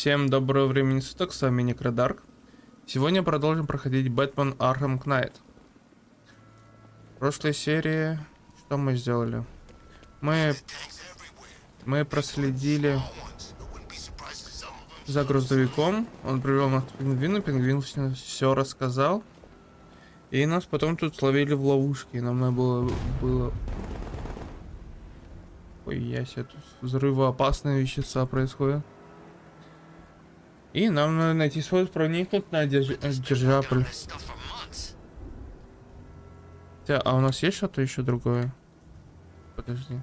Всем доброго времени суток, с вами NecroDark. Сегодня продолжим проходить Бэтмен Arkham Knight. В прошлой серии что мы сделали? Мы проследили за грузовиком. Он привел нас к пингвину, пингвин все рассказал. И нас потом тут словили в ловушке. Нам надо было... Ой, яся, тут взрывоопасные вещества происходят. И нам надо найти способ проникнуть на держаполь. А у нас есть что-то еще другое? Подожди.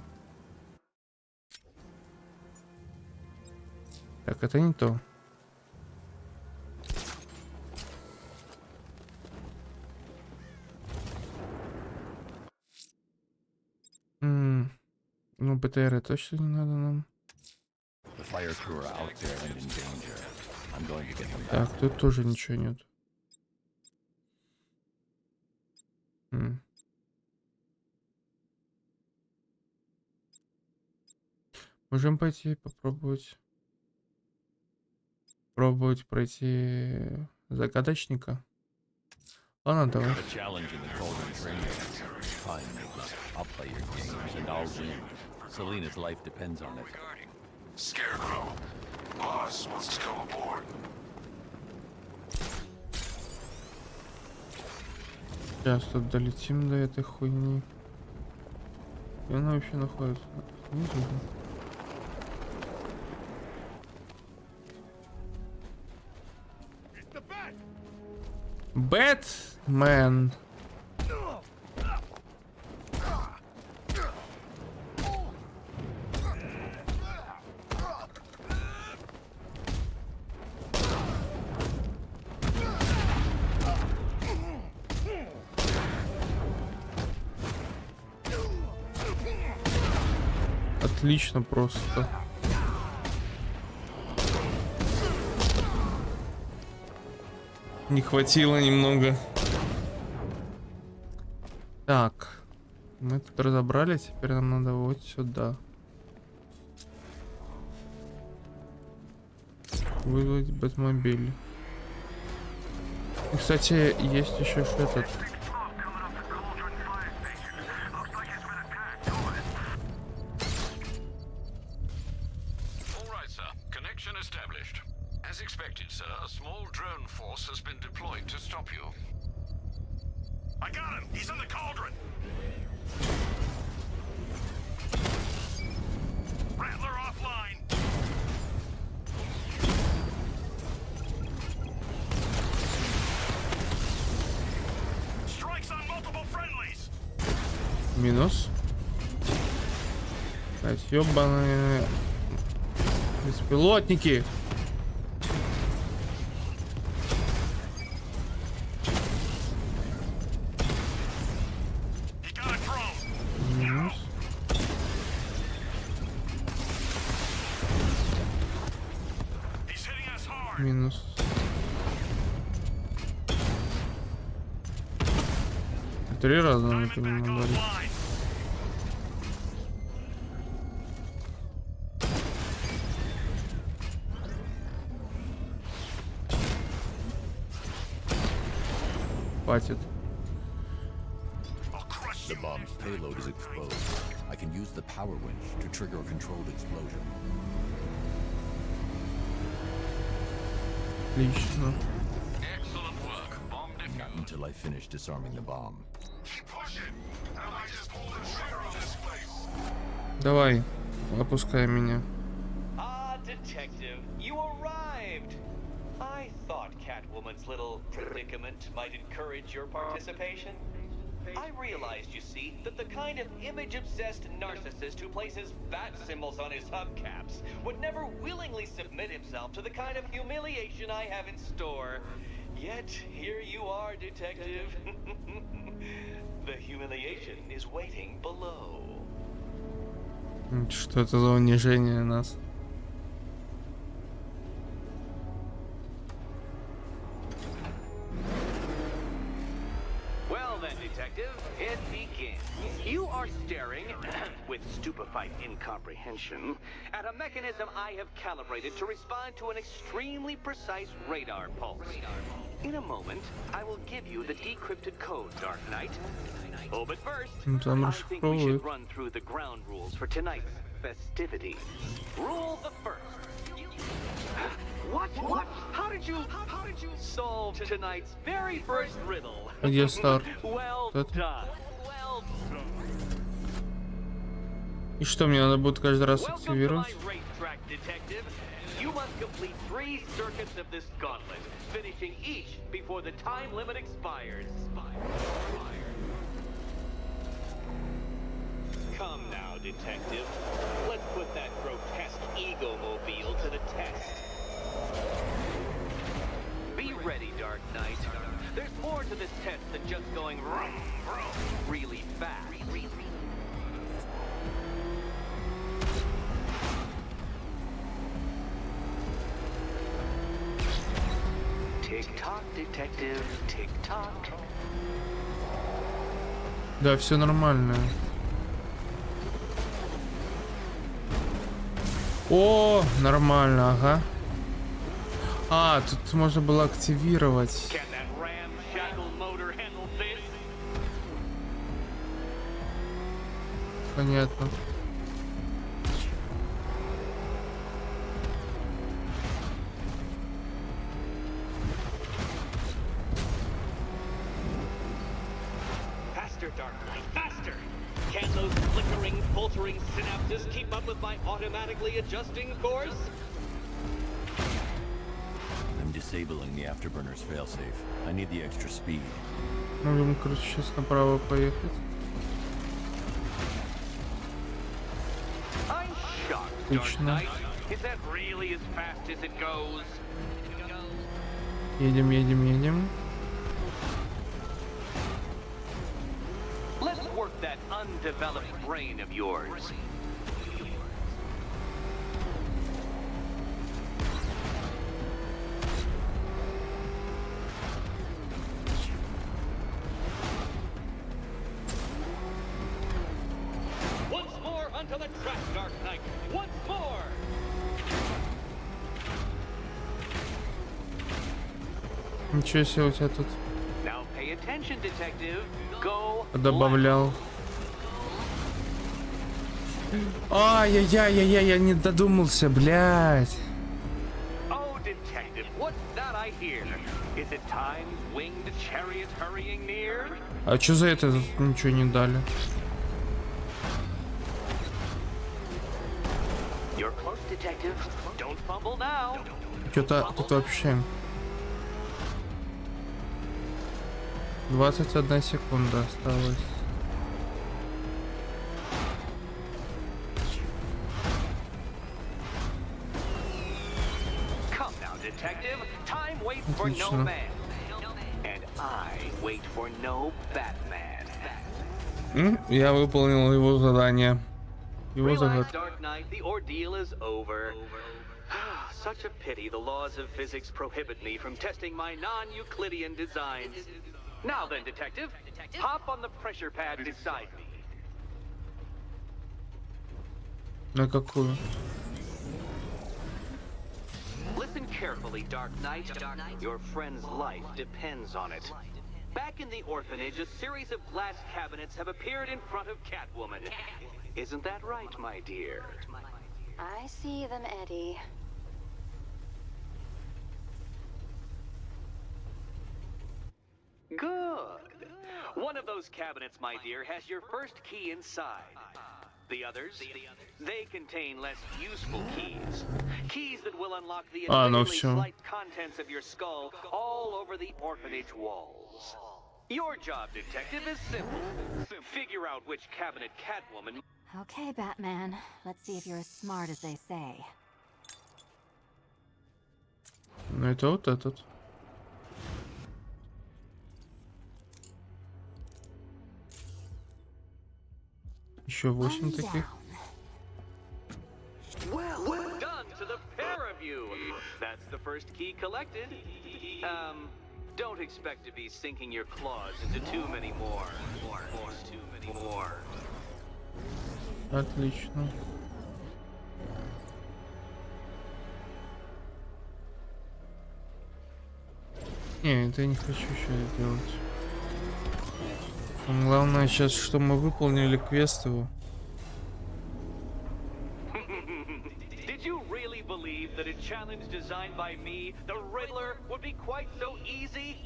Так, это не то. Ну, БТР точно не надо нам. Так, тут тоже ничего нет. Можем пойти попробовать. Пробовать пройти загадочника. Ладно, давай. Сейчас тут долетим до этой хуйни. И она вообще находится внизу. Бэтмен. Отлично просто. Не хватило немного. Так. Мы тут разобрались. Теперь нам надо вот сюда. Вызвать Бэтмобиль. И, кстати, есть еще что-то. Минус. Ёбаные беспилотники. Минус. Минус. Три раза на это надо. Хватит. The bomb's payload is exposed. I can use the power winch to trigger a controlled explosion. Отлично. Not until I finish disarming the bomb. Давай, опускай меня. Detective, you arrived. I thought Catwoman's little predicament might encourage your participation. I realized, you see, that the kind of image-obsessed narcissist who places bat symbols on his hubcaps would never willingly submit himself to the kind of humiliation I have in store. Yet, here you are, Detective. The humiliation is waiting below. Что это за унижение нас? Well then, Detective, it begins. You are staring, with stupefied incomprehension, at a mechanism I have calibrated to respond to an extremely precise radar pulse. In a moment, I will give you the decrypted code, Dark Knight. Oh, but first, I think we should run through the ground rules for tonight's festivities. Rule the first. What? How did you solve tonight's very first riddle? Well done. И что, мне надо будет каждый раз активировать? You must complete 3 circuits of this gauntlet, finishing each before the time limit expires. Come now, detective. Let's put that grotesque ego-mobile to the test. Be ready, Dark Knight. There's more to this test than just going vroom, vroom, really fast. Tick-tock, detective, tick-tock. Да, все нормально. О, нормально, ага. А, тут можно было активировать. Понятно. Can those flickering, faltering synapses keep up with my automatically adjusting course? I'm disabling the afterburner's failsafe. I need the extra speed. Можем, короче, сейчас направо поехать. I'm shocked, Dark Knight. Is that really as fast as it goes? Едем. Let's work that undeveloped brain of yours. Once more onto the track, Dark Knight. Once more. Ничего себе у тебя тут. Now pay attention, detective. Go. Добавлял. Ай-яй-яй-яй-яй, я не додумался, блядь. Oh, detective, what's that I hear? Is it time's winged chariot hurrying near? А чё за это ничего не дали? You're close, detective. Don't fumble now. Что-то тут вообще. 21 секунда осталось. Come now, detective. Time waits for no man. And I wait for no Batman. Я выполнил его задание. Его загадку. Dark Knight, the ordeal is over. Such a pity the laws of physics prohibit me from testing my non-Euclidean designs. Now then, detective, hop on the pressure pad beside me. На какую? Listen carefully, Dark Knight. Your friend's life depends on it. Back in the orphanage, a series of glass cabinets have appeared in front of Catwoman. Isn't that right, my dear? I see them, Eddie. Good. One of those cabinets, my dear, has your first key inside. The others, they contain less useful keys. Keys that will unlock the incredibly slight contents of your skull all over the orphanage walls. Your job, detective, is simple. Figure out which cabinet Catwoman... Okay, Batman. Let's see if you're as smart as they say. Ну это вот этот. Еще 8 таких. Well done to the pair of you. That's the first key collected. Don't expect to be sinking your claws into too many more. Отлично. Не, это я не хочу еще делать. Главное сейчас, что мы выполнили квест его. Did you really believe that a challenge designed by me, the Riddler, would be quite so easy?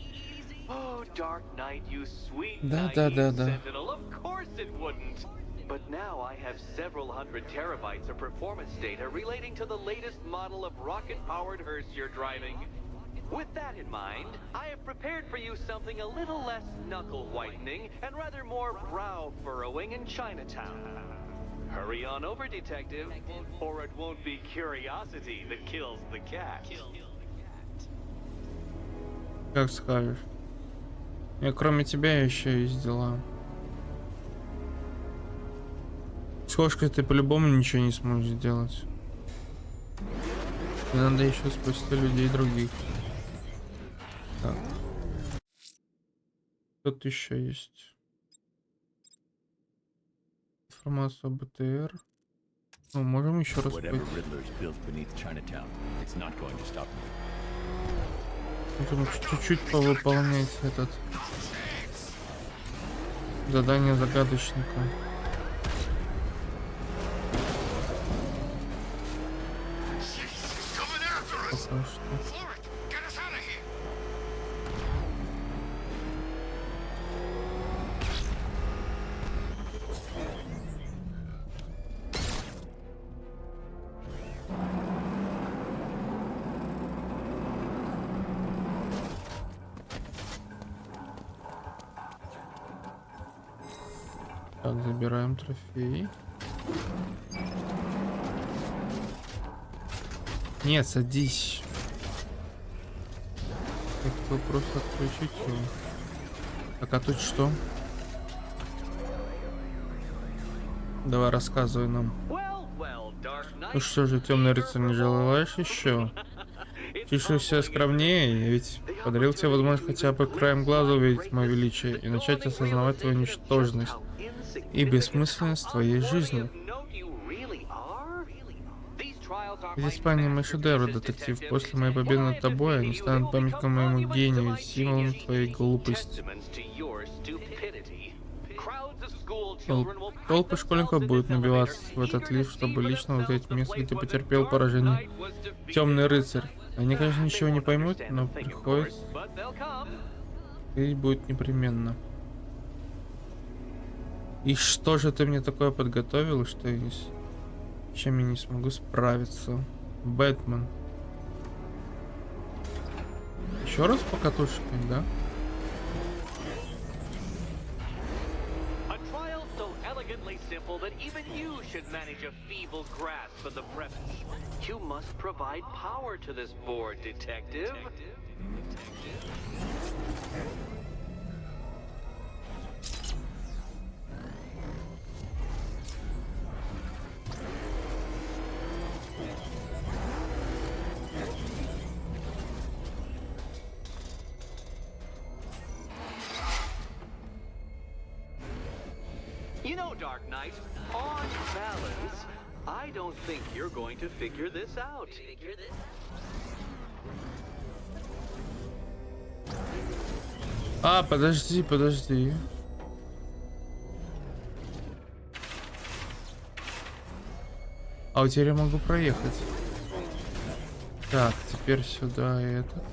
Oh, Dark Knight, you sweet Да. sentinel, of course it wouldn't. But now I have several hundred terabytes of performance data relating to the latest model of rocket-powered hearse you're driving. With that in mind, I have prepared for you something a little less knuckle-whitening and rather more brow-furrowing in Chinatown. Hurry on over, detective, or it won't be curiosity that kills the cat. Как скажешь. Я кроме тебя еще есть дела. С кошкой ты по-любому ничего не сможешь сделать. И надо еще спасти людей других. Так. Тут еще есть информация о БТР. Ну, можем еще раз пойти. Можем чуть-чуть повыполнять этот задание загадочника. Пока что. Так, забираем трофей. Нет, садись. Я хотел просто отключить его. Так, а тут что? Давай, рассказывай нам. Ну что же, темный рыцарь, не желаешь еще? Тише скромнее, я ведь подарил тебе возможность хотя бы краем глаза увидеть мое величие и начать осознавать твою ничтожность и бессмысленность твоей жизни. Эти испания мои шедевры, детектив. После моей победы над тобой они станут памятником моему гению и символом твоей глупости. Толпы школьников будут набиваться в этот лифт, чтобы лично узнать место, где потерпел поражение темный рыцарь. Они, конечно, ничего не поймут, но приходится. И будет непременно. И что же ты мне такое подготовил, что я с чем я не смогу справиться? Бэтмен. Еще раз по катушке, да? Simple that even you should manage a feeble grasp of the premise. You must provide power to this board, detective. You know, Dark Knight, on balance, I don't think you're going to figure this out. А, подожди. А вот теперь я могу проехать. Так, теперь сюда это.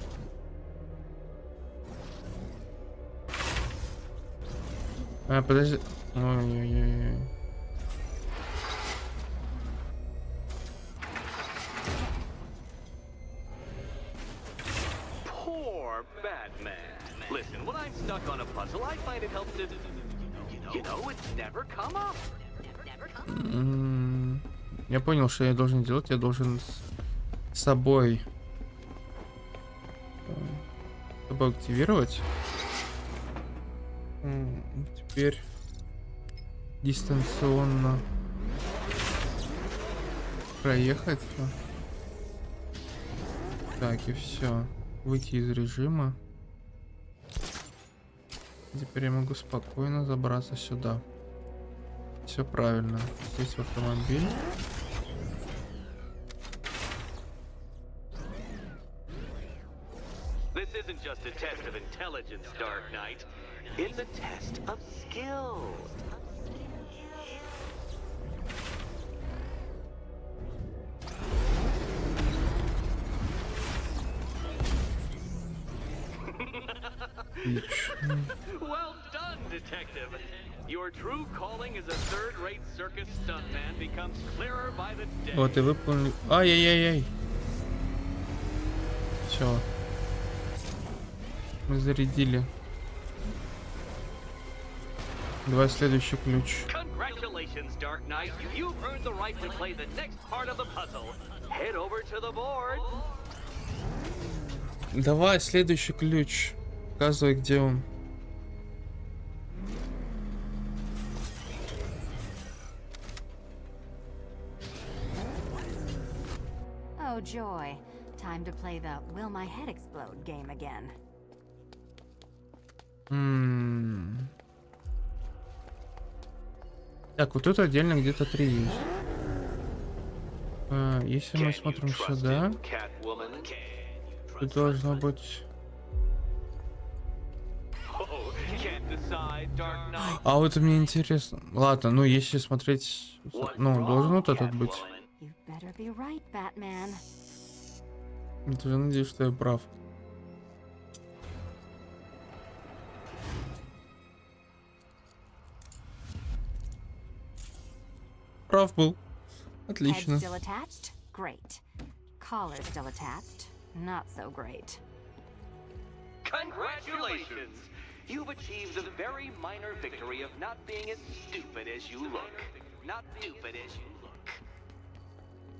А, подожди. Ой-ой-ой. Poor Batman. Listen, when I'm stuck on a puzzle, I find it helps to, you know, it's never come up. Я понял, что я должен делать. Я должен с собой активировать. Теперь дистанционно проехать. Так, и все. Выйти из режима. Теперь я могу спокойно забраться сюда. Все правильно. Здесь автомобиль. This isn't just a test of intelligence, Dark Knight. It's a test of skill. Well done, detective. Your true calling as a third-rate circus stuntman becomes clearer by the day. Вот и выполнили. Ай-яй-яй-яй. Все. Мы зарядили. Давай следующий ключ. Congratulations, Dark Knight. You've earned the right to play the next part of the puzzle. Head over to the board. Давай следующий ключ. Показывай, где он. Oh joy. Time to play the Will My Head Explode game again. Так, вот тут отдельно где-то 3 есть. Если мы смотрим сюда, тут должно быть... А вот мне интересно. Ладно, ну если смотреть... Ну, должен вот этот быть. You better be right, Batman. Я надеюсь, что я прав. Прав был. Отлично. Head still attached? Great. Collar still attached? Not so great. Congratulations! You've achieved the very minor victory of not being as stupid as you look. Not stupid as you look.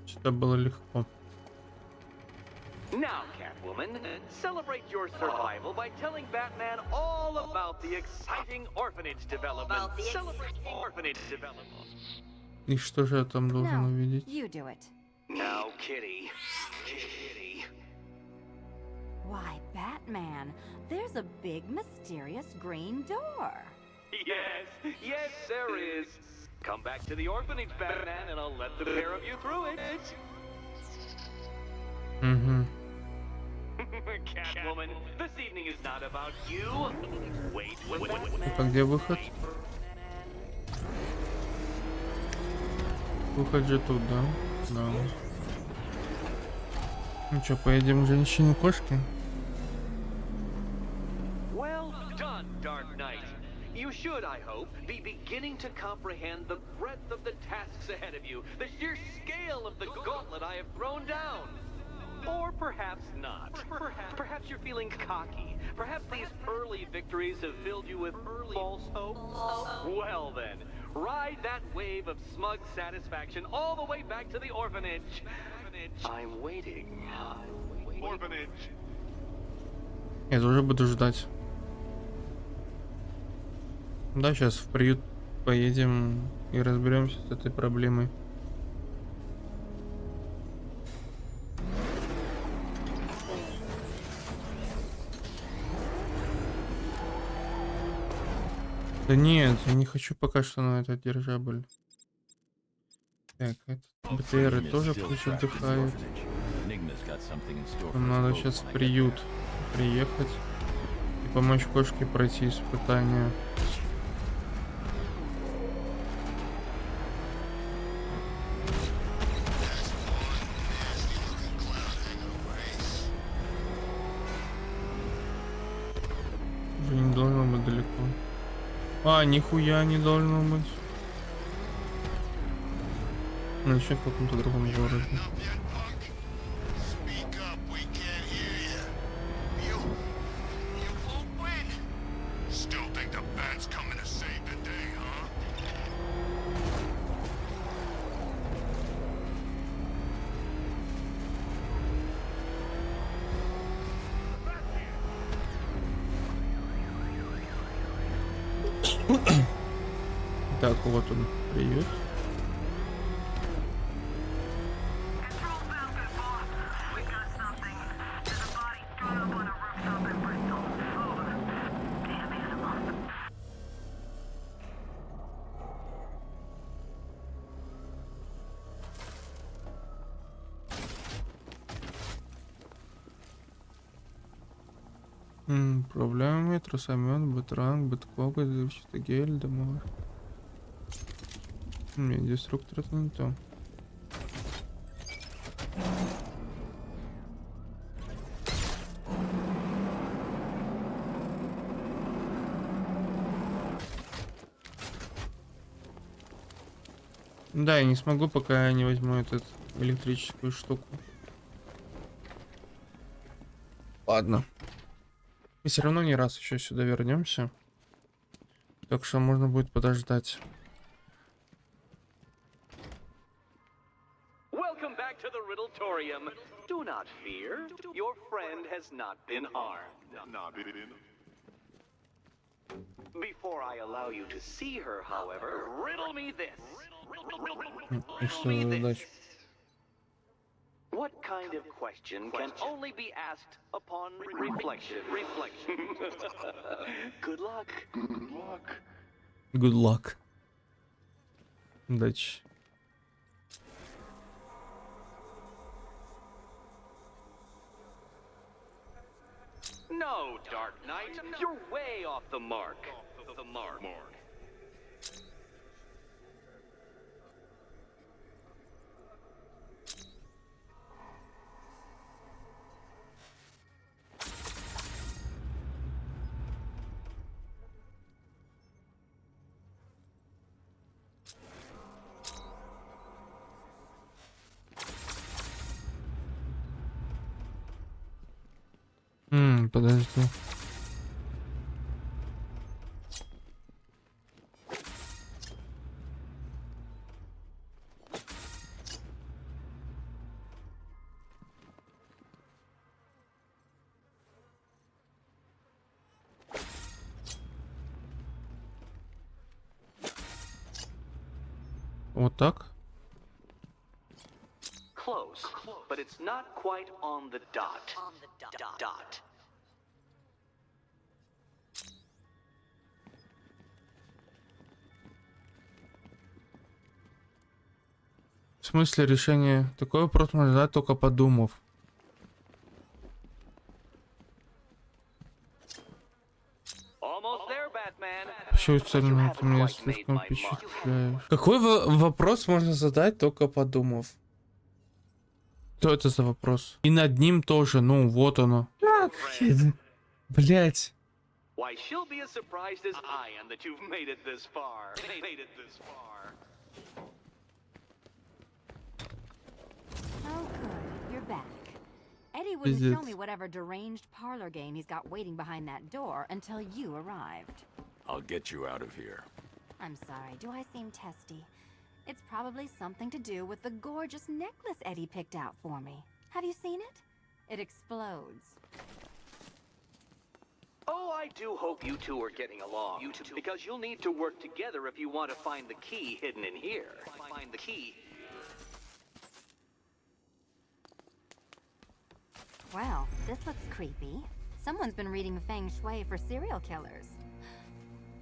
Что было легко. Now, Catwoman, celebrate your survival by telling Batman all about the exciting orphanage development. Celebrate orphanage development. И что же я там должен No, увидеть? you do it. Now, Kitty. Kitty. Why, Batman, there's a big mysterious green door. Yes, yes, there is. Come back to the orphanage, Batman, and I'll let the pair of you through it. Угу. Catwoman, this evening is not about you. Wait, wait, wait. А где выход? Выход же тут, да? Да. Ну что, поедем к женщине-кошке? Well done, Dark Knight. You should, I hope, be beginning to comprehend the breadth of the tasks ahead of you, the sheer scale of the gauntlet I have thrown down. Or perhaps not. Perhaps you're feeling cocky. Perhaps these early victories have filled you with false hope. Well then, ride that wave of smug satisfaction all the way back to the orphanage. I'm waiting. Orphanage. Я тоже буду ждать. Да, сейчас в приют поедем и разберемся с этой проблемой. Да нет, я не хочу пока что на этот дирижабль. Так, это БТРы тоже пусть отдыхают. Нам надо сейчас в приют приехать и помочь кошке пройти испытания. Уже не должно быть далеко. А, нихуя не должно быть. Ну, еще в каком-то другом городе. Так, вот он, приют. Проблемы, тросомет, бэтранг, бэткога, взрывчатый гель, домой. Не, деструктор это не то. Да, я не смогу, пока я не возьму эту электрическую штуку. Ладно. И все равно не раз еще сюда вернемся. Так что можно будет подождать. Welcome back to the Riddletorium. Do not fear. Your friend has not been harmed. Before I allow you to see her, however, riddle me this. И что за задача? What kind of question can only be asked upon reflection? Good luck. Good luck. Удачи. No, Dark Knight, you're way off the mark. Подожди. Вот так? Close, but it's not quite on the dot. Dot. В смысле решение? Такой вопрос можно задать, только подумав. Almost there, Batman. Почему ты меня слишком впечатляешь? Какой вопрос можно задать, только подумав? Что это за вопрос? И над ним тоже, ну вот оно. Блять. Why, she'll be as surprised as I am that you've made it this far. Oh, good. You're back. Eddie wouldn't show me whatever deranged parlor game he's got waiting behind that door until you arrived. I'll get you out of here. I'm sorry, do I seem testy? It's probably something to do with the gorgeous necklace Eddie picked out for me. Have you seen it? It explodes. Oh, I do hope you two are getting along. Because you'll need to work together if you want to find the key hidden in here. Find the key. Well, this looks creepy. Someone's been reading Feng Shui for serial killers.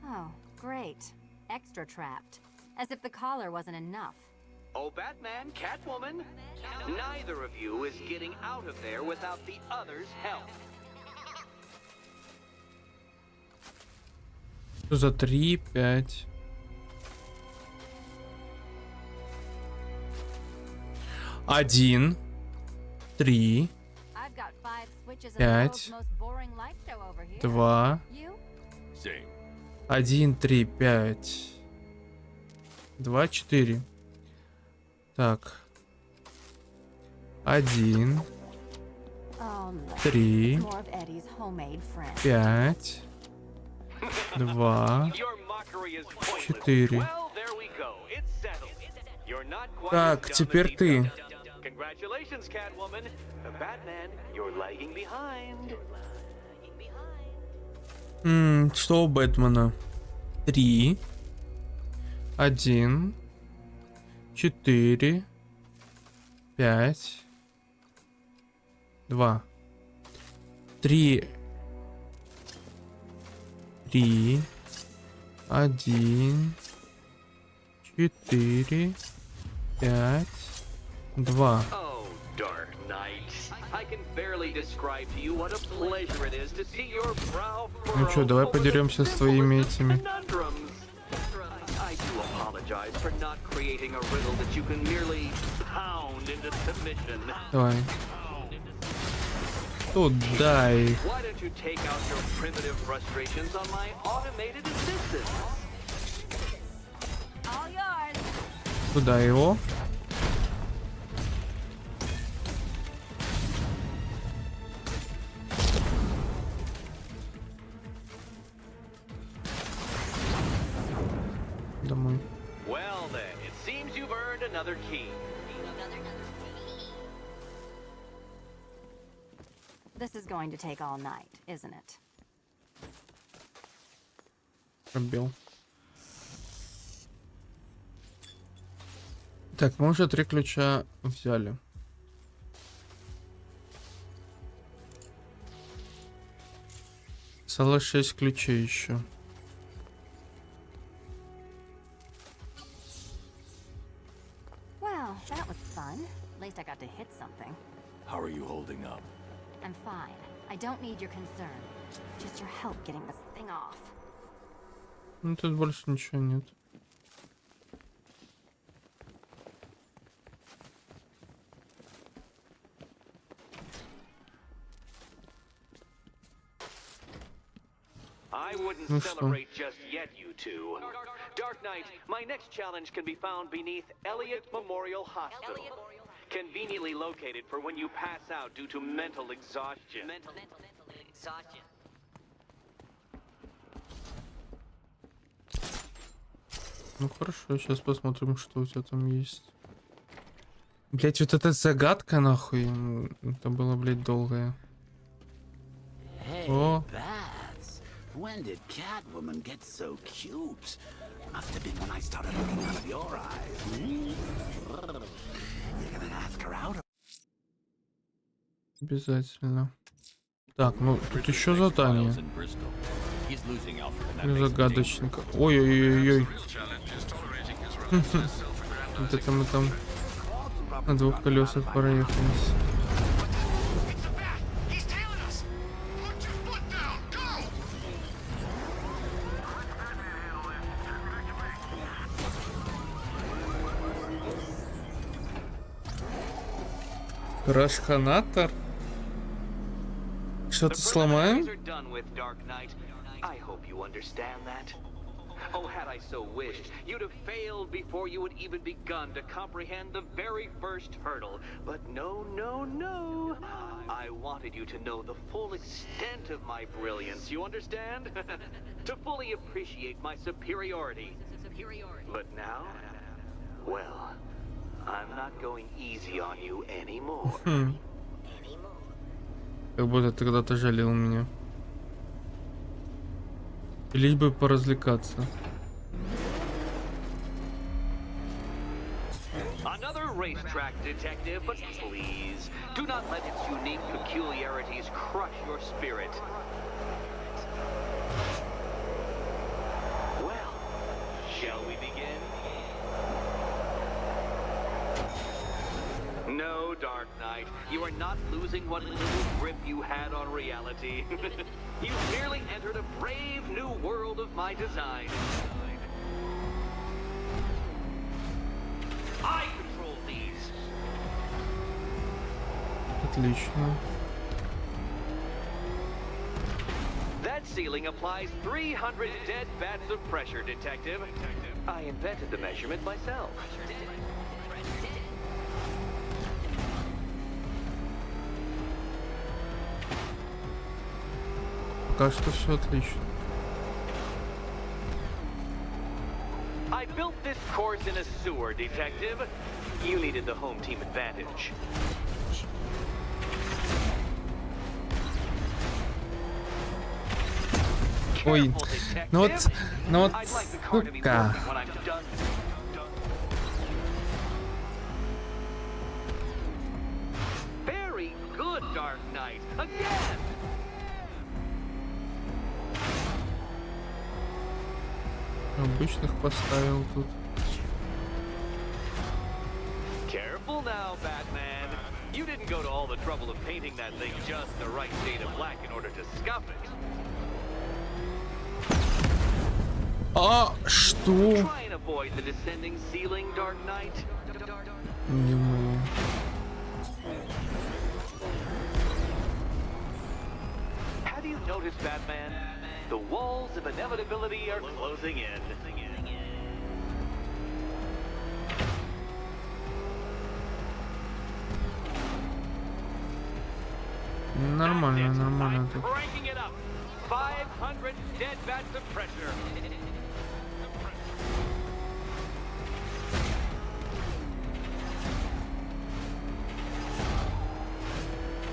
Oh, great. Extra trapped. As if the collar wasn't enough. Oh, Batman, Catwoman, neither of you is getting out of there without the other's help. За 3, 5. Один. 3. 5. 2. 1, 3, 5. 2, 4. Так. 1. 3. 5. 2. 4. Так, теперь ты. Congratulations, Catwoman. Batman, you're lagging behind. Что у Бэтмена? 3. 1. 4. 5. 2. 3. 3. 1. 4. 5. 2. Oh, Dark Knight. I can barely describe to you what a pleasure it is to see your brow Ну чё, давай подеремся с твоими этими. I do apologize for not creating a riddle that you can merely pound into submission. Давай. Дай. Why don't you take out your primitive frustrations on my automated assistant? All yours. Куда его? Домой. Well then, it seems you've earned another key. This is going to take all night, isn't it? Пробел. Так, мы уже 3 ключа взяли. Осталось 6 ключей еще. Well, that was fun. At least I got to hit something. How are you holding up? I'm fine. I don't need your concern. Just your help getting this thing off. Ну тут больше ничего нет. I wouldn't celebrate just yet, you two. Dark Knight, my next challenge can be found beneath Elliott Memorial Hospital. Conveniently located for when you pass out due to mental exhaustion. Mental exhaustion. Ну хорошо, сейчас посмотрим, что у тебя там есть. Блять, вот эта загадка нахуй. Это было, блять, долгое. О. When did Catwoman get so cute? Must have been when I started looking out of your eyes. You're gonna ask her out? Обязательно. Так, ну тут еще задание. Загадочника. Ой-ой-ой-ой. Вот это мы там на 2 колесах проехались. Крашханатор? Что-то сломаем? I hope you understand that. Oh, had I so wished, you'd have failed before you had even begun to comprehend the very first hurdle. But no, no, no. I wanted you to know the full extent of my brilliance, you understand? To fully appreciate my superiority. But now, well, I'm not going easy on you anymore. Как будто ты когда-то жалел меня. Лишь бы поразвлекаться. Another racetrack detective, but please, do not let its unique peculiarities crush your spirit. Well, shall we begin? No, Dark Knight, you are not losing what little grip you had on reality. You merely entered a brave new world of my design. I control these. Отлично. That ceiling applies 300 dead bats of pressure, Detective. I invented the measurement myself. Пока что все отлично. I built this course in a sewer, Detective. You needed the home team advantage. Ой, ну вот, сука. Very good, Dark Knight. Again. Обычных поставил тут. Careful now, Batman. You didn't go to all the trouble of painting that thing just the right shade of black in order to scuff it. А, что? Try and avoid the descending ceiling, Dark Knight. Не мы. Have you noticed, Batman? The walls of inevitability are closing in. Нормально, нормально. I'm cranking it up. 500 dead bats of pressure.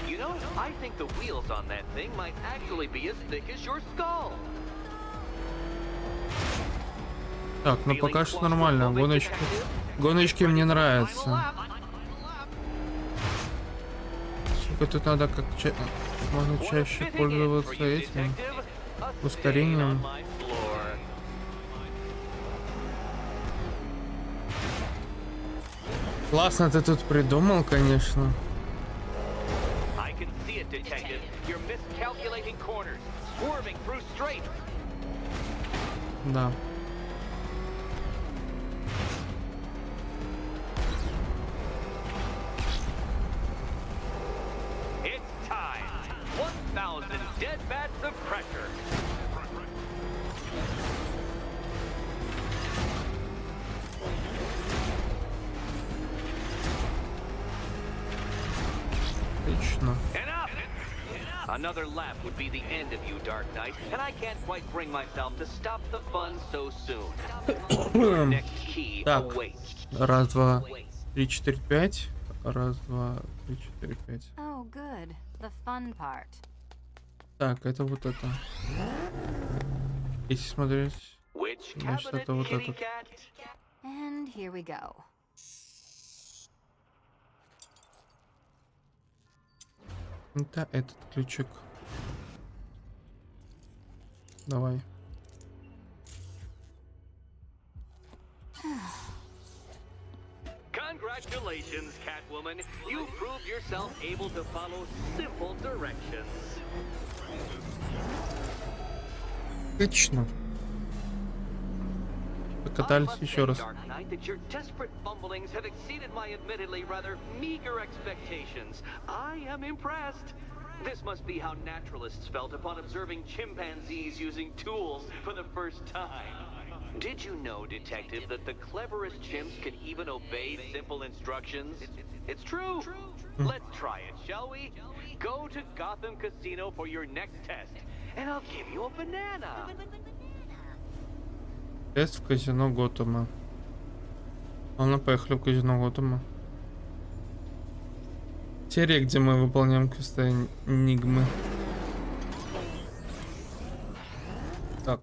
You know, I think the wheels on that thing might actually be as thick as your skull. Так, ну пока что нормально. Гоночки мне нравятся. Только тут надо как можно чаще пользоваться этим ускорением. Классно ты тут придумал, конечно. Да. It's time. 1,000 dead bats of pressure. Отлично. Another lap would be the end of you, Dark Knight, and I can't quite bring myself to stop the fun so soon. Your next key Так, awaits. раз, два, три, четыре, пять. Раз, два, три, четыре, пять. Oh, good. The fun part. Так, это вот это. Если смотреть, Which значит, cabinet, это вот kitty этот. cat? And here we go. Это этот ключик. Давай. Congratulations, Catwoman. You proved yourself able to follow simple directions. Отлично. Покатались еще раз. Dark Knight, that your desperate fumblings have exceeded my admittedly rather meager expectations. I am impressed. This must be how naturalists felt upon observing chimpanzees using tools for the first time. Did you know, Detective, that the cleverest chimps can even obey simple instructions? It's true. Let's try it, shall we? Go to Gotham Casino for your next test, and I'll give you a banana. Тест в казино Готэма. Ладно, поехали в казино Готэма. Серия, где мы выполняем квесты НИГМы. Так.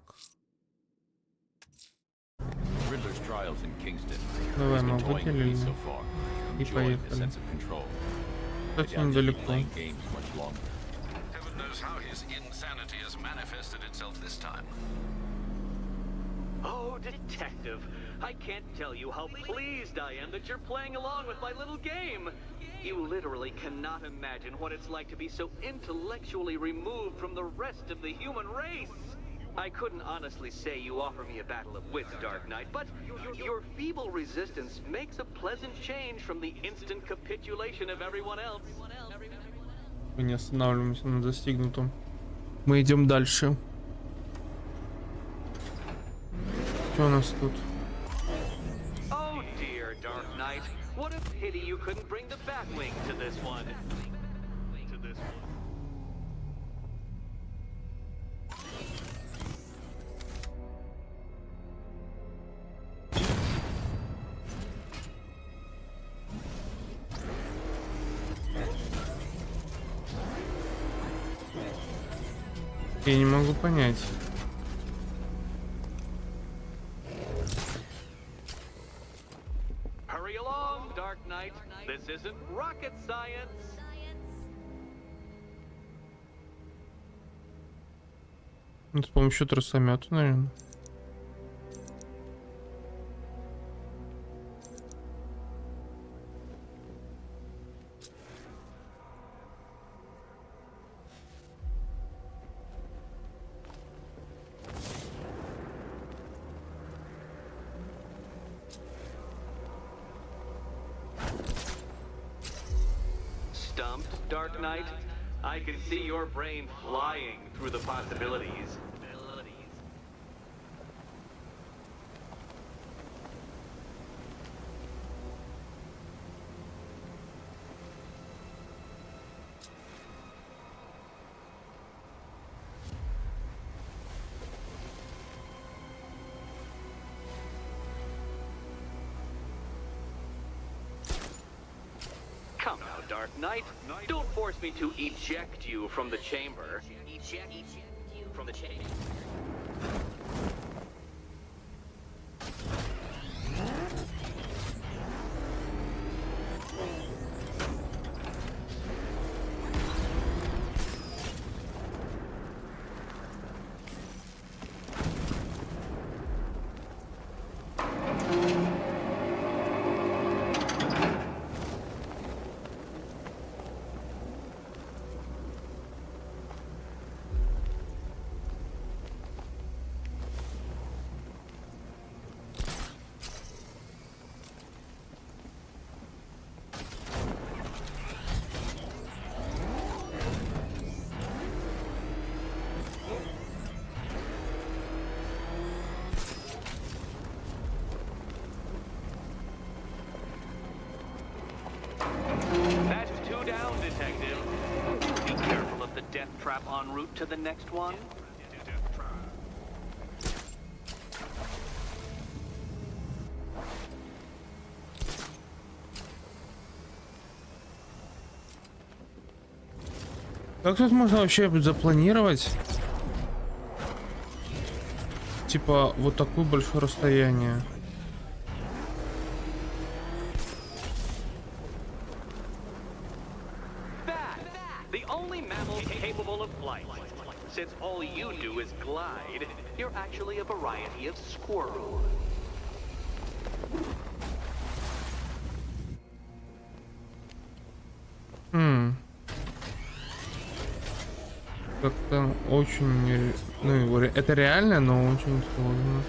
Давай, мы выделили. И поехали. Кстати, недалеко. Oh, Detective, I can't tell you how pleased I am that you're playing along with my little game. You literally cannot imagine what it's like to be so intellectually removed from the rest of the human race. I couldn't honestly say you offer me a battle of wits, Dark Knight, but your feeble resistance makes a pleasant change from the instant capitulation of everyone else. Мы не останавливаемся на достигнутом. Мы идем дальше. Что у нас тут? Oh dear, Dark Knight. What a pity you couldn't bring the Batwing to this one. Я не могу понять. Hurry along, Dark Knight. This isn't rocket science. Ну, с помощью тросомета, наверное. Dark Knight? I can see your brain flying through the possibilities. Come now, Dark Knight. Don't force me to eject you from the chamber. Eject you from the chamber. Trap en route to the next one? Как тут можно вообще запланировать? Типа вот такое большое расстояние. Since all you do is glide, you're actually a variety of squirrel. Как-то очень... Ну, это реально, но очень сложно.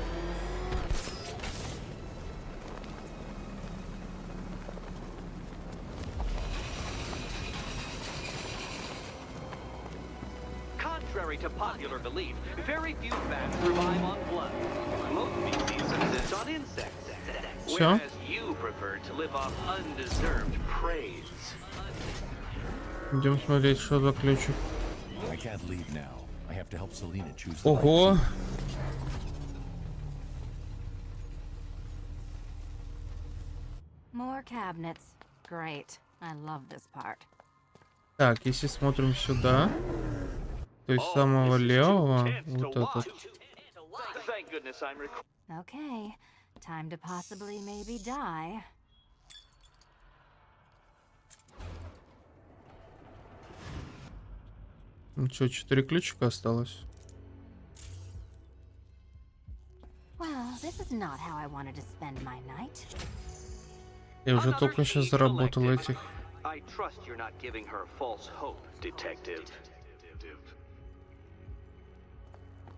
Contrary to popular belief, very few bats survive on blood. Most species subsist on insects, whereas you prefer to live off undeserved praise. Идем смотреть, что за ключик. I can't leave now. I have to help Selena choose the Ого! More cabinets. Great. I love this part. Так, если смотрим сюда, то есть самого левого, вот этот. Okay. Time to possibly maybe die. Ну что, 4 ключика осталось. Well, this is not how I wanted to spend my night. Я уже только сейчас заработал этих. I trust you're not giving her false hope, detective.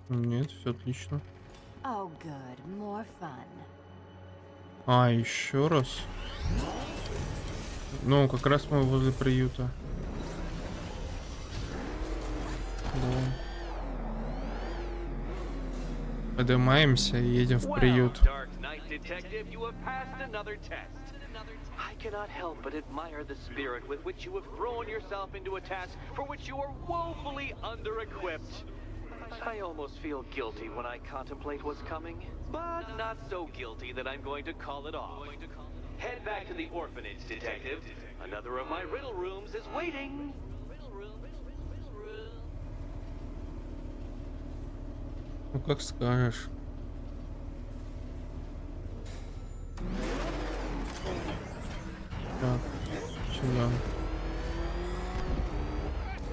Нет, все отлично. Oh, good. More fun. А, еще раз. Ну, как раз мы возле приюта. Да. Поднимаемся и едем в приют. I cannot help but admire the spirit with which you have thrown yourself into a task for which you are woefully under-equipped. I almost feel guilty when I contemplate what's coming, but not so guilty that I'm going to call it off. Head back to the orphanage, detective. Another of my riddle rooms is waiting. Ну, как скажешь. Так, сюда.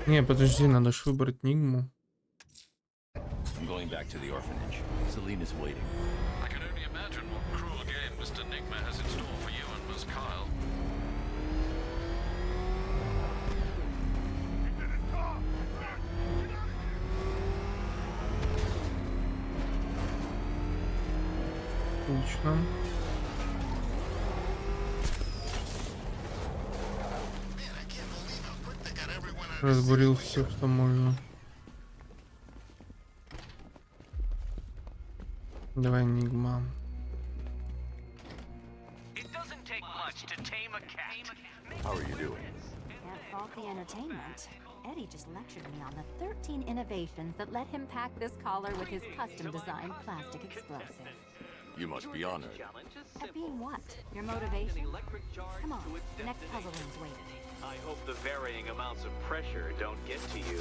Не, подожди, надо ж выбрать НИГМу. I'm going back to the orphanage. Selena's waiting. I can only imagine what cruel game Mr. Nigma has in store for you and Miss Kyle. Отлично. разбурил все, что можно. Давай НИГМА. How are you doing? Can't fault the entertainment. Eddie just lectured me on the 13 innovations that let him pack this collar with his custom-designed plastic explosive. You must be honored. At being what? Your motivation? Come on, the next puzzle room's waiting. I hope the varying amounts of pressure don't get to you.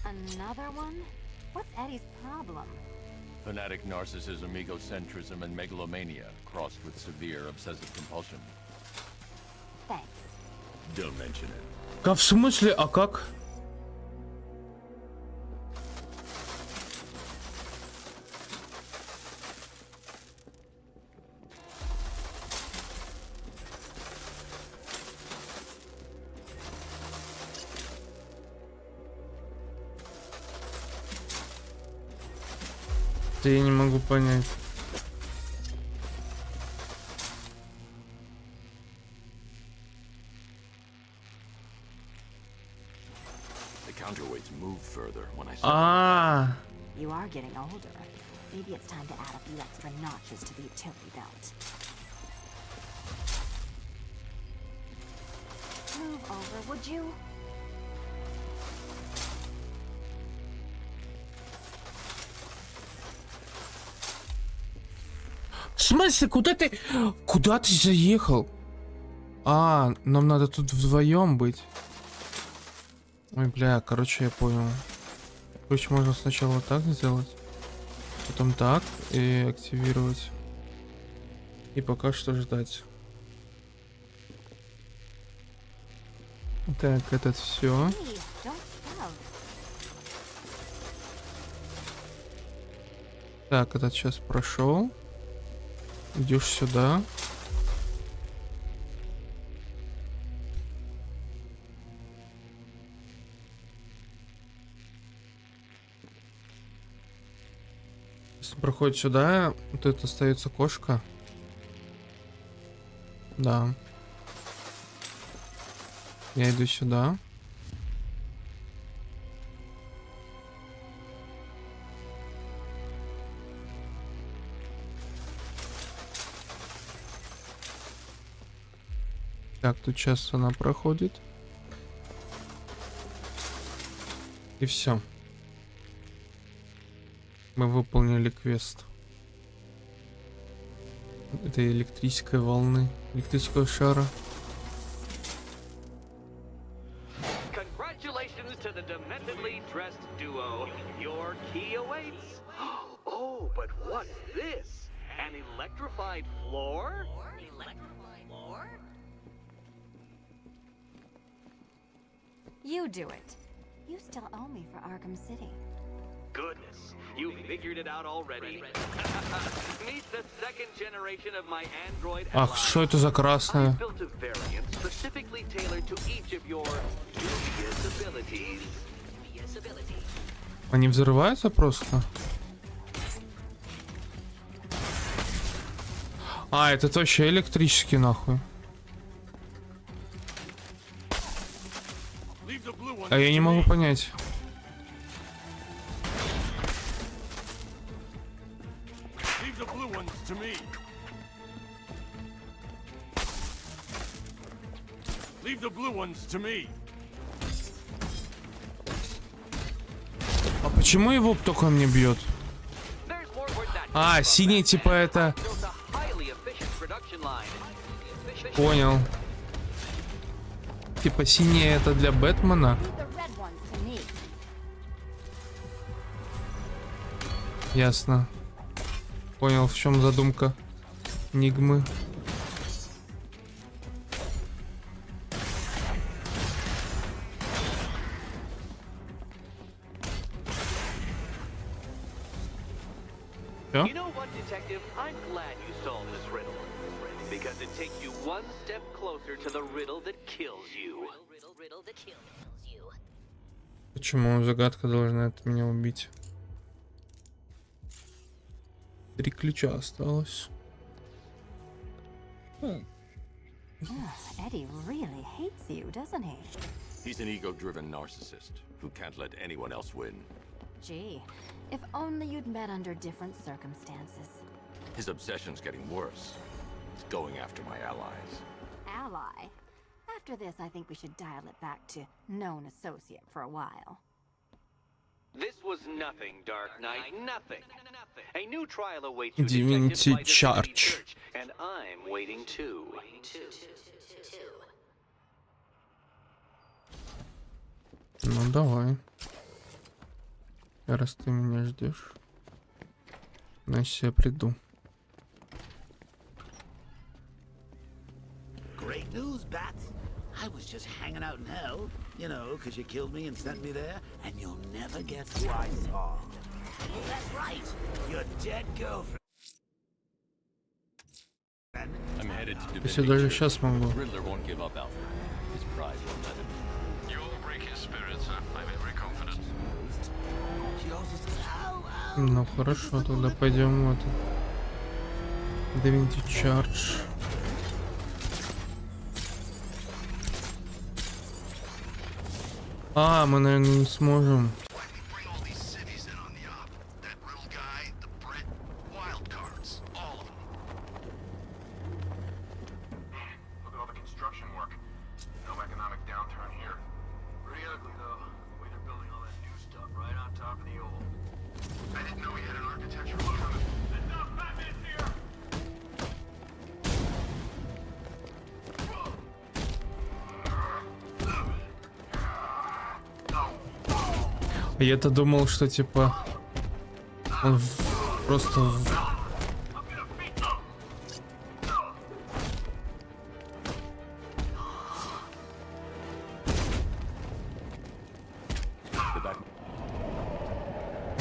Another one? What's Eddie's problem? Fanatic narcissism, egocentrism, and megalomania, crossed with severe obsessive compulsion. Thanks. Don't mention it. А в смысле? А как? Да я не могу понять. The counterweights move further when I А, You are getting older. Maybe it's time to add a few extra notches to the utility belt. Move over, would you? в смысле, куда ты? Куда ты заехал? А, нам надо тут вдвоем быть. Ой, бля, короче, я понял. Короче, можно сначала так сделать, потом так и активировать. И пока что ждать. Так, этот все. Hey, don't shove. Так, этот сейчас прошел. Идешь сюда. Если проходит сюда, тут остается кошка. Да. Я иду сюда. Так, тут сейчас она проходит. И все. Мы выполнили квест. Этой электрической волны, электрического шара. Congratulations to the dementedly dressed duo. Your key awaits. Oh, but what's this? An electrified floor? You do it. You still owe me for Arkham City. Goodness, you figured it out already. Meet the second generation of my android Ах, что это за красное? I built a variant specifically tailored to each of your dubious abilities. Они взрываются просто? А, это вообще электрический нахуй. А я не могу понять. А почему его только мне бьет? А, синий типа это... Понял. Типа синий это для Бэтмена. The red ones to me. Ясно. Понял, в чем задумка НИГМы. You know what, Detective? I'm glad you solved this riddle. Because it takes you one step closer to the riddle that kills you. Почему загадка должна от меня убить? 3 ключа осталось. Eddie really hates you, doesn't he? He's an ego-driven narcissist who can't let anyone else win. Gee, if only you'd met under different circumstances. His obsession's getting worse. He's going after my allies. Ally? After this, I think we should dial it back to known associate for a while. This was nothing, Dark Knight, nothing. A new trial awaits you, Divinity detective, by the Trinity Charge. Church, and I'm waiting too. Ну давай. Раз ты меня ждешь, значит я приду. Great news, Bats. I was just hanging out in hell, you know, because you killed me and sent me there, and you'll never guess who I saw. That's right, your dead girlfriend. I'm headed to Если даже сейчас могу. Riddler won't give up, Alfred. His pride won't let him. You will break his spirit, sir. I'm very confident. She also says, ow, ow. Ну хорошо, тогда пойдем в этот Divinity Charge. А, мы, наверное, не сможем. Bring all these civvies in on the op. That Riddle guy, the Brit, wild cards, all of them. Look at all the construction work. No economic downturn here. Pretty ugly though. Way they're building all that new stuff right on top of the old. I didn't know he had an architectural firm. Enough, Batman's here! Я-то думал, что типа он просто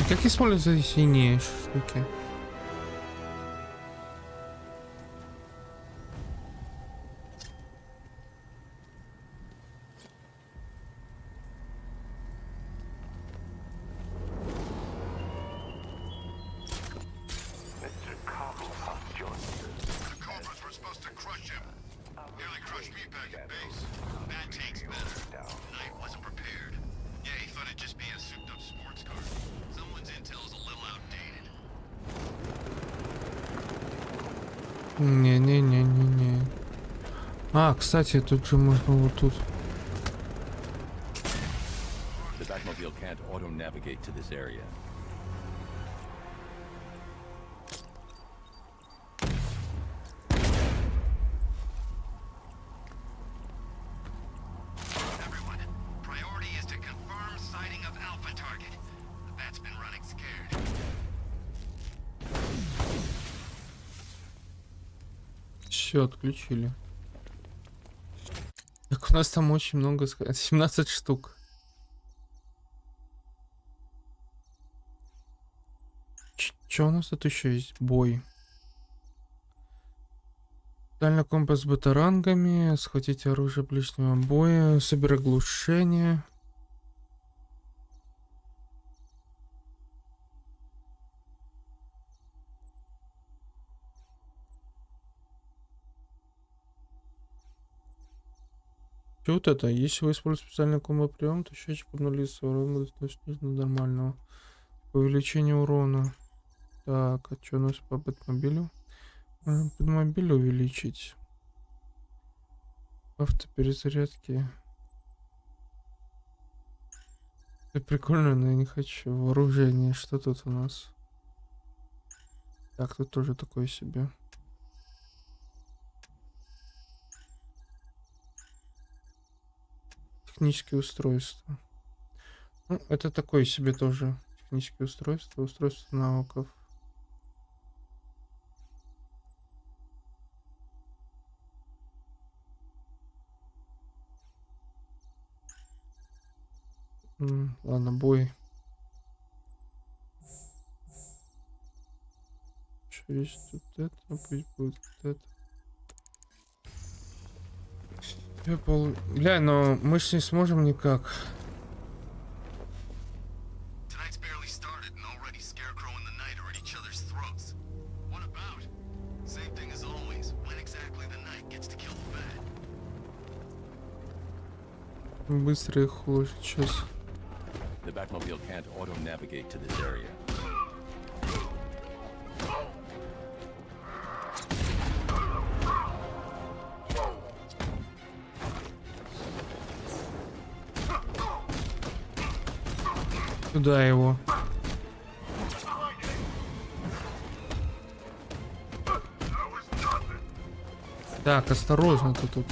как используются эти синие штуки? The Cobras were supposed to crush him. Nearly crushed me back at base. Bad tank's better. Knight wasn't prepared. Yeah, he thought it'd just be a souped-up sports car. Someone's intel is a little outdated. Не-не-не-не-не. А, кстати, тут же можно вот тут. The Batmobile can't auto-navigate to this area. Everyone, priority is to confirm sighting of Alpha target. The Bat's been running scared. Все отключили. Так у нас там очень много, 17 штук. Че у нас тут еще есть? Бой. Дальний компас с батарангами, схватить оружие ближнего боя, супероглушение. Что вот это? Если вы используете специальный комбо-прием, то счетчик обнулится, урон будет снижен до нормального. Увеличение урона. Так, а что у нас по Бэтмобилю? Бэтмобиль увеличить. Автоперезарядки. Это прикольно, но я не хочу. Вооружение. Что тут у нас? Так, тут тоже такое себе. Технические устройства. Ну, это такое себе тоже. Технические устройства. Устройство навыков. Ладно, бой. Что есть тут это? Пусть будет вот это. Бля, но мы ж не сможем никак. Tonight's barely started and already Scarecrow and the Knight are at each other's throats. What about? Same thing as always. When exactly the Knight gets to kill the Bat. Быстро их уложить сейчас. The Batmobile can't auto-navigate to this area. Туда его. Так, осторожно ты тут.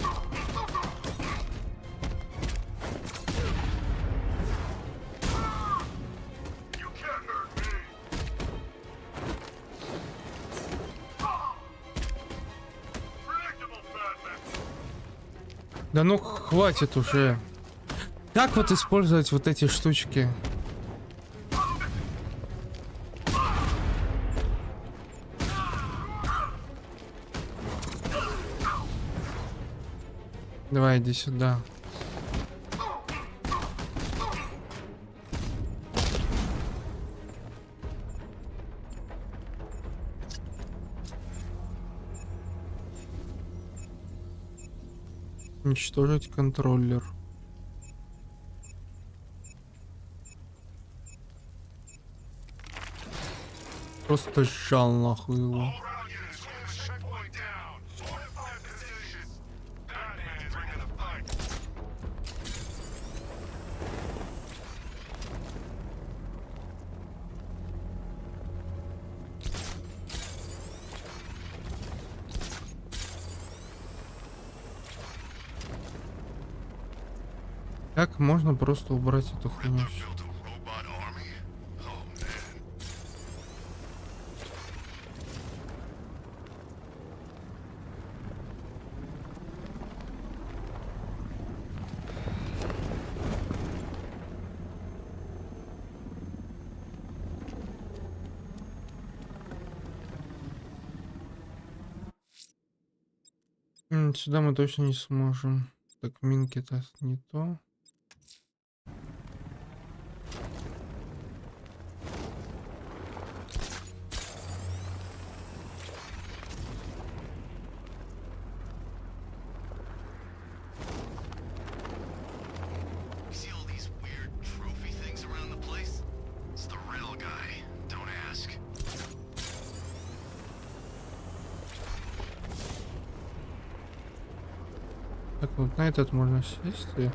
Да ну хватит уже. Как вот использовать вот эти штучки? Давай, иди сюда. Уничтожить контроллер. Просто сжал нахуй его. Как можно просто убрать эту хуйню? Сюда мы точно не сможем. Так, минки-то не то. Так, вот на этот можно сесть и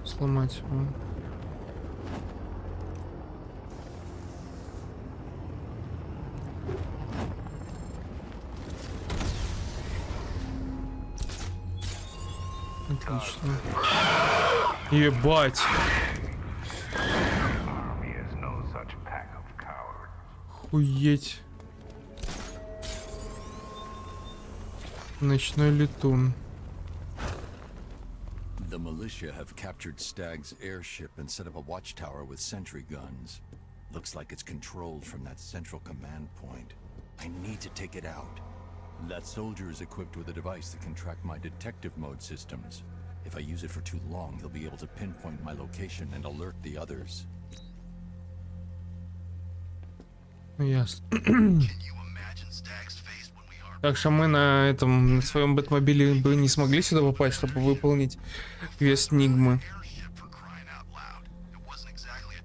сломать его. Отлично. Ебать. Хуеть. Ночной летун. The militia have captured Stagg's airship and set up a watchtower with sentry guns. Looks like it's controlled from that central command point. I need to take it out. That soldier is equipped with a device that can track my detective mode systems. If I use it for too long, he'll be able to pinpoint my location and alert the others. Ясно. Так что мы на своем Бэтмобиле бы не смогли сюда попасть, чтобы выполнить квест НИГМы.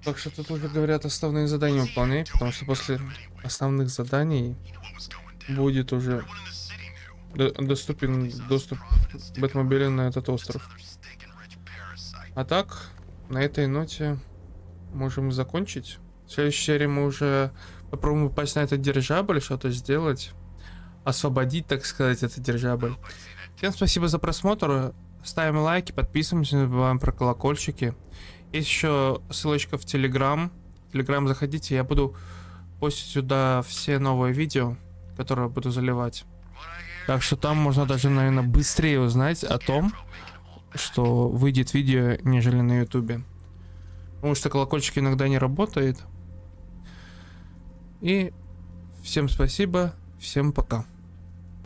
Так что тут уже говорят, основные задания выполнять, потому что после основных заданий будет уже доступен доступ Бэтмобиля на этот остров. А так, на этой ноте можем закончить. В следующей серии мы уже попробуем попасть на этот дирижабль, что-то сделать. Освободить, так сказать, этот дирижабль. Всем спасибо за просмотр. Ставим лайки, подписываемся, не забываем про колокольчики. Есть еще ссылочка в Телеграм. В Телеграм заходите, я буду постить сюда все новые видео, которые буду заливать. Так что там можно даже, наверное, быстрее узнать о том, что выйдет видео, нежели на Ютубе. Потому что колокольчик иногда не работает. И всем спасибо, всем пока.